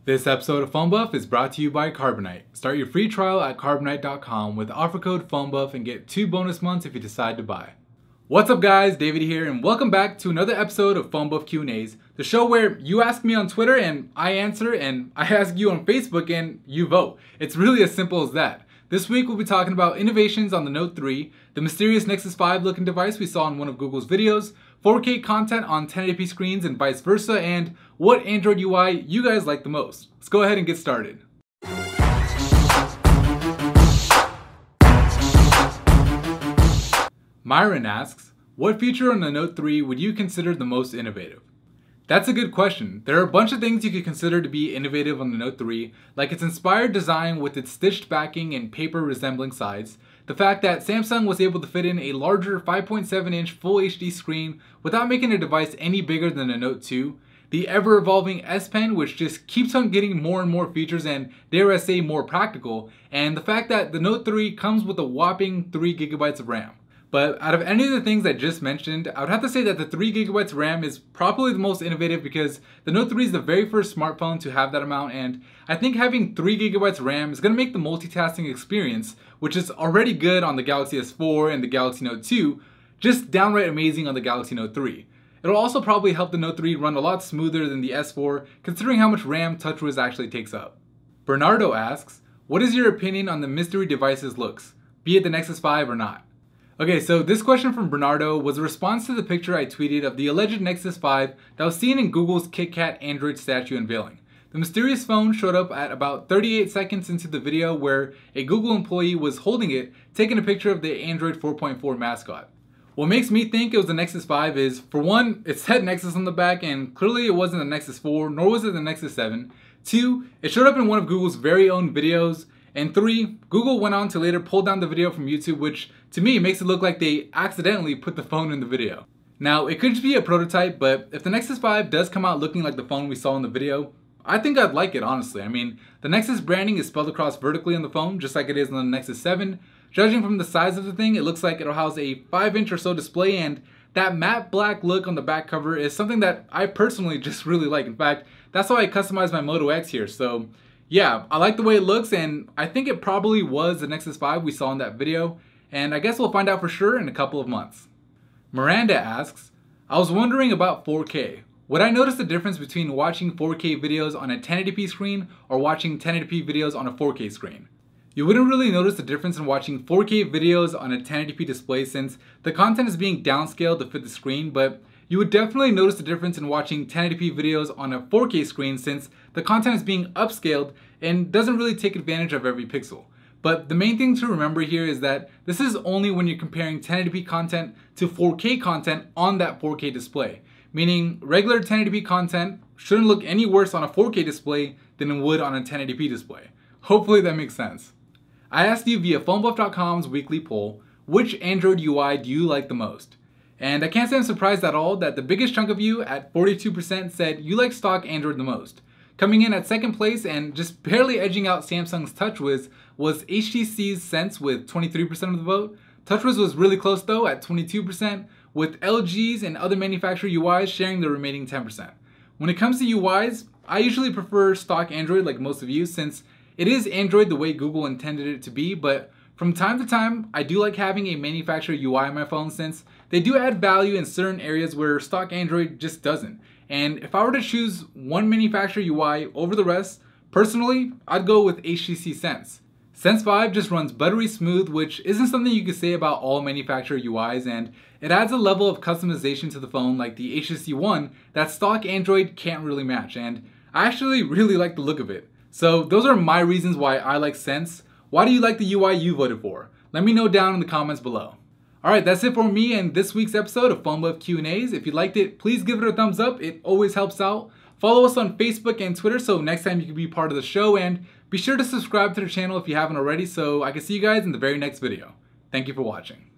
This episode of PhoneBuff is brought to you by Carbonite. Start your free trial at carbonite.com with offer code PhoneBuff and get 2 bonus months if you decide to buy. What's up guys, David here and welcome back to another episode of PhoneBuff Q&As, the show where you ask me on Twitter and I answer, and I ask you on Facebook and you vote. It's really as simple as that. This week we'll be talking about innovations on the Note 3, the mysterious Nexus 5 looking device we saw in one of Google's videos, 4K content on 1080p screens and vice versa, and what Android UI you guys like the most. Let's go ahead and get started. Myron asks, what feature on the Note 3 would you consider the most innovative? That's a good question. There are a bunch of things you could consider to be innovative on the Note 3, like its inspired design with its stitched backing and paper resembling sides, the fact that Samsung was able to fit in a larger 5.7-inch Full HD screen without making the device any bigger than the Note 2, the ever-evolving S Pen which just keeps on getting more and more features and, dare I say, more practical, and the fact that the Note 3 comes with a whopping 3GB of RAM. But out of any of the things I just mentioned, I would have to say that the 3GB RAM is probably the most innovative because the Note 3 is the very first smartphone to have that amount, and I think having 3GB RAM is going to make the multitasking experience, which is already good on the Galaxy S4 and the Galaxy Note 2, just downright amazing on the Galaxy Note 3. It'll also probably help the Note 3 run a lot smoother than the S4, considering how much RAM TouchWiz actually takes up. Bernardo asks, what is your opinion on the mystery device's looks, be it the Nexus 5 or not? Okay, so this question from Bernardo was a response to the picture I tweeted of the alleged Nexus 5 that was seen in Google's KitKat Android statue unveiling. The mysterious phone showed up at about 38 seconds into the video where a Google employee was holding it, taking a picture of the Android 4.4 mascot. What makes me think it was the Nexus 5 is, for one, it said Nexus on the back and clearly it wasn't the Nexus 4, nor was it the Nexus 7. 2, it showed up in one of Google's very own videos. And 3, Google went on to later pull down the video from YouTube, which to me makes it look like they accidentally put the phone in the video. Now, it could just be a prototype, but if the Nexus 5 does come out looking like the phone we saw in the video, I think I'd like it, honestly. I mean, the Nexus branding is spelled across vertically on the phone, just like it is on the Nexus 7. Judging from the size of the thing, it looks like it'll house a 5-inch or so display, and that matte black look on the back cover is something that I personally just really like. In fact, that's how I customized my Moto X here, so yeah, I like the way it looks, and I think it probably was the Nexus 5 we saw in that video, and I guess we'll find out for sure in a couple of months. Miranda asks, I was wondering about 4K. Would I notice the difference between watching 4K videos on a 1080p screen or watching 1080p videos on a 4K screen? You wouldn't really notice the difference in watching 4K videos on a 1080p display since the content is being downscaled to fit the screen, but you would definitely notice the difference in watching 1080p videos on a 4K screen since the content is being upscaled and doesn't really take advantage of every pixel. But the main thing to remember here is that this is only when you're comparing 1080p content to 4K content on that 4K display. Meaning regular 1080p content shouldn't look any worse on a 4K display than it would on a 1080p display. Hopefully that makes sense. I asked you via PhoneBuff.com's weekly poll, which Android UI do you like the most? And I can't say I'm surprised at all that the biggest chunk of you at 42% said you like stock Android the most. Coming in at second place and just barely edging out Samsung's TouchWiz was HTC's Sense with 23% of the vote. TouchWiz was really close though at 22%, with LG's and other manufacturer UIs sharing the remaining 10%. When it comes to UIs, I usually prefer stock Android like most of you since it is Android the way Google intended it to be, but from time to time, I do like having a manufacturer UI on my phone since they do add value in certain areas where stock Android just doesn't. And if I were to choose one manufacturer UI over the rest, personally, I'd go with HTC Sense. Sense 5 just runs buttery smooth, which isn't something you could say about all manufacturer UIs, and it adds a level of customization to the phone like the HTC One that stock Android can't really match, and I actually really like the look of it. So those are my reasons why I like Sense. Why do you like the UI you voted for? Let me know down in the comments below. Alright, that's it for me and this week's episode of PhoneBuff Q&As. If you liked it, please give it a thumbs up. It always helps out. Follow us on Facebook and Twitter so next time you can be part of the show, and be sure to subscribe to the channel if you haven't already so I can see you guys in the very next video. Thank you for watching.